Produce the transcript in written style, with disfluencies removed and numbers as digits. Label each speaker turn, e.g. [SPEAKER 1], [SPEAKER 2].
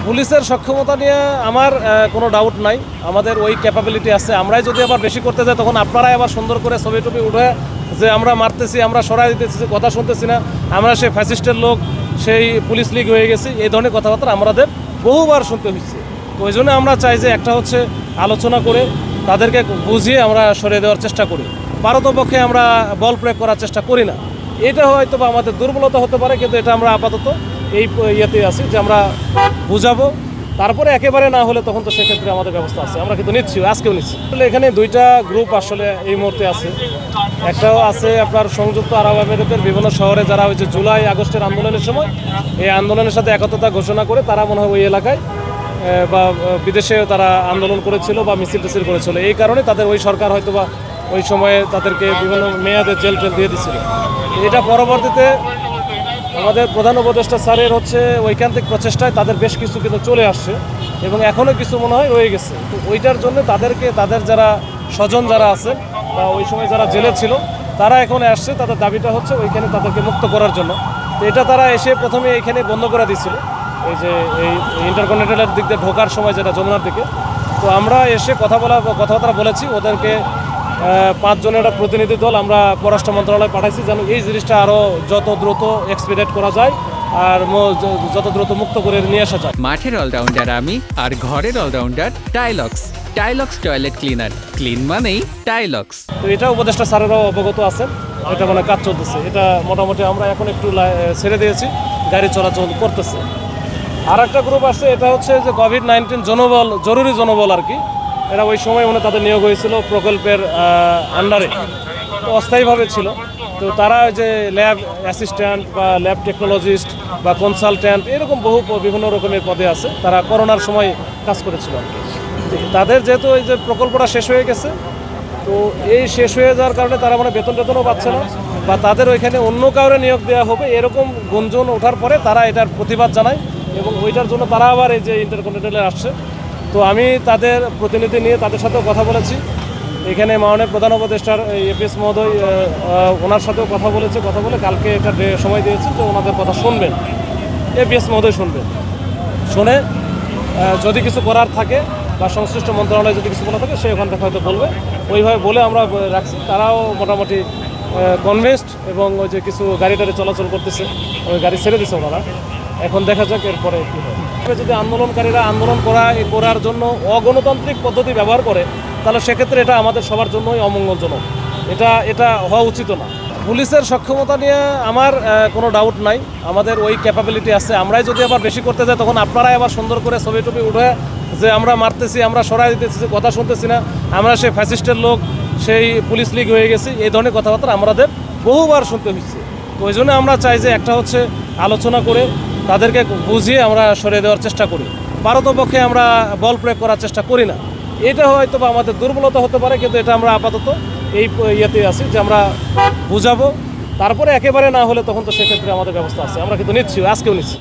[SPEAKER 1] পুলিশের সক্ষমতা নিয়ে আমার কোনো ডাউট নাই, আমাদের ওই ক্যাপাবিলিটি আছে। আমরাই যদি আবার বেশি করতে যাই তখন আপনারাই আবার সুন্দর করে ছবি টবি উঠে যে আমরা মারতেছি, আমরা সরাই দিতেছি, কথা শুনতেছি না, আমরা সেই ফ্যাসিস্টের লোক, সেই পুলিশ লীগ হয়ে গেছি, এই ধরনের কথাবার্তা আমাদের বহুবার শুনতে হচ্ছে। তো ওই জন্য আমরা চাই যে একটা হচ্ছে আলোচনা করে তাদেরকে বুঝিয়ে আমরা সরিয়ে দেওয়ার চেষ্টা করি। পারতপক্ষে আমরা বল প্রয়োগ করার চেষ্টা করি না। এটা হয়তো বা আমাদের দুর্বলতা হতে পারে, কিন্তু এটা আমরা আপাতত এই ইয়েতে আছি যে আমরা বুঝাবো, তারপরে একেবারে না হলে তখন তো সেক্ষেত্রে আমাদের ব্যবস্থা আছে, আমরা কিন্তু নিচ্ছি, আজকেও নিচ্ছি। আসলে এখানে দুইটা গ্রুপ আসলে এই মুহূর্তে আছে। একটাও আছে আপনার সংযুক্ত আরব আমিরাতের বিভিন্ন শহরে যারা ওই যে জুলাই আগস্টের আন্দোলনের সময় এই আন্দোলনের সাথে একত্রতা ঘোষণা করে তারা মনে হয় ওই এলাকায় বা বিদেশে তারা আন্দোলন করেছিল বা মিছিল টিছিল করেছিল, এই কারণে তাদের ওই সরকার হয়তো বা ওই সময়ে তাদেরকে বিভিন্ন মেয়াদে জেল টেল দিয়ে দিচ্ছিল। এটা পরবর্তীতে আমাদের প্রধান উপদেষ্টা স্যারের হচ্ছে ঐকান্তিক প্রচেষ্টায় তাদের বেশ কিছু কিন্তু চলে আসছে এবং এখনও কিছু মনে হয় রয়ে গেছে। তো ওইটার জন্য তাদেরকে তাদের যারা স্বজন যারা আছে বা ওই সময় যারা জেলে ছিল তারা এখন আসছে, তাদের দাবিটা হচ্ছে ওইখানে তাদেরকে মুক্ত করার জন্য। তো এটা তারা এসে প্রথমে এইখানে বন্ধ করে দিচ্ছিল, এই যে এই ইন্টারকন্টিনেন্টালের দিক দিয়ে ঢোকার সময় যেটা যমুনার দিকে। তো আমরা এসে কথাবার্তা বলেছি, ওদেরকে 5 জনের একটা প্রতিনিধি দল আমরা পররাষ্ট্র মন্ত্রণালয়ে পাঠাইছি যেন এই জিনিসটা আরও যত দ্রুত এক্সপিডিয়েট করা যায় আর যত দ্রুত মুক্ত করে নিয়ে আসা যায়।
[SPEAKER 2] মাঠের অলরাউন্ডার আমি আর ঘরের allrounder Tylox. Tylox toilet cleaner, clean মানেই টাইলক্স।
[SPEAKER 1] তো এটা উপদেষ্টা স্যারেরাও অবগত আছেন, এটা মানে কাজ চলতেছে। এটা মোটামুটি আমরা এখন একটু ছেড়ে দিয়েছি, গাড়ি চলাচল করতেছে। আর একটা গ্রুপ আসছে, এটা হচ্ছে যে কোভিড-19 জনবল, জরুরি জনবল আর কি। এরা ওই সময় মানে তাদের নিয়োগ হয়েছিল প্রকল্পের আন্ডারে, তো অস্থায়ীভাবে ছিল। তো তারা যে ল্যাব অ্যাসিস্ট্যান্ট বা ল্যাব টেকনোলজিস্ট বা কনসালট্যান্ট এরকম বিভিন্ন রকমের পদে আছে, তারা করোনার সময় কাজ করেছিল আর কি। তাদের যেহেতু এই যে প্রকল্পটা শেষ হয়ে গেছে, তো এই শেষ হয়ে যাওয়ার কারণে তারা মানে বেতন টেতনও পাচ্ছে না বা তাদের ওইখানে অন্য কাউরে নিয়োগ দেওয়া হবে এরকম গুঞ্জন ওঠার পরে তারা এটার প্রতিবাদ জানায় এবং ওইটার জন্য তারা আবার এই যে ইন্টারকন্টিনেন্টালে আসছে। তো আমি তাদের প্রতিনিধি নিয়ে তাদের সাথেও কথা বলেছি, এখানে মাননীয় প্রধান উপদেষ্টার এপিএস মহোদয় ওনার সাথেও কথা বলে কালকে একটা সময় দিয়েছে যে ওনাদের কথা শুনবেন, এপিএস মহোদয় শুনে যদি কিছু করার থাকে বা সংশ্লিষ্ট মন্ত্রণালয়ে যদি কিছু বলা থাকে সে ওখান থেকে হয়তো বলবে, ওইভাবে বলে আমরা রাখছি। তারাও মোটামুটি কনভিন্সড এবং ওই যে কিছু গাড়ি টাড়ি চলাচল করতেছে, ওই গাড়ি ছেড়ে দিচ্ছে ওনারা। এখন দেখা যাক এরপরে কী হয়। যদি আন্দোলনকারীরা আন্দোলন করার জন্য অগণতান্ত্রিক পদ্ধতি ব্যবহার করে তাহলে সেক্ষেত্রে এটা আমাদের সবার জন্যই অমঙ্গলজনক, এটা হওয়া উচিত না। পুলিশের সক্ষমতা নিয়ে আমার কোনো ডাউট নাই, আমাদের ওই ক্যাপাবিলিটি আছে। আমরাই যদি আবার বেশি করতে যাই তখন আপনারাই আবার সুন্দর করে ছবি টবি উঠে যে আমরা মারতেছি, আমরা সরাই দিতেছি, কথা শুনতেছি না, আমরা সেই ফ্যাসিস্টের লোক, সেই পুলিশ লীগ হয়ে গেছি, এই ধরনের কথাবার্তা আমাদের বহুবার শুনতে হচ্ছে। তো ওই জন্য আমরা চাই যে একটা হচ্ছে আলোচনা করে তাদেরকে বুঝিয়ে আমরা সরিয়ে দেওয়ার চেষ্টা করি। পারতপক্ষে আমরা বল প্রয়োগ করার চেষ্টা করি না। এটা হয়তো বা আমাদের দুর্বলতা হতে পারে, কিন্তু এটা আমরা আপাতত এই ইয়েতে আছি যে আমরা বুঝাবো, তারপরে একেবারে না হলে তখন তো সেক্ষেত্রে আমাদের ব্যবস্থা আছে, আমরা কিন্তু নিচ্ছি, আজকেও নিচ্ছি।